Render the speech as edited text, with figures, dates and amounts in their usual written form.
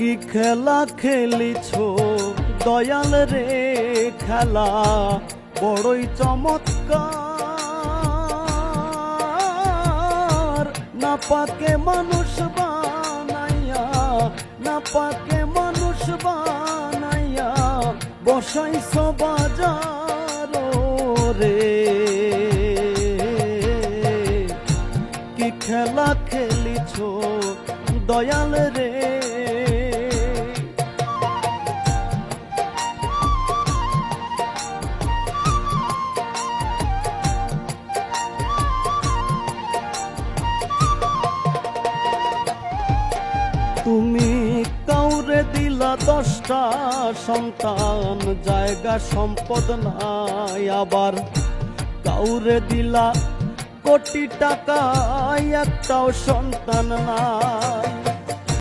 কি খেলা খেলিছ দয়াল রে, খেলা বড়ই চমৎকার। না পাকে মানুষ বানাইয়া, না পাকে মানুষ বানাইয়া বসাইছ বাজার রে। কি খেলা খেলিছ দয়াল রে। তুমি কাউরে দিলা 10টা সন্তান, জায়গা সম্পদ নাই, আবার কাউরে দিলা কোটি টাকা, একটাও সন্তান নাই।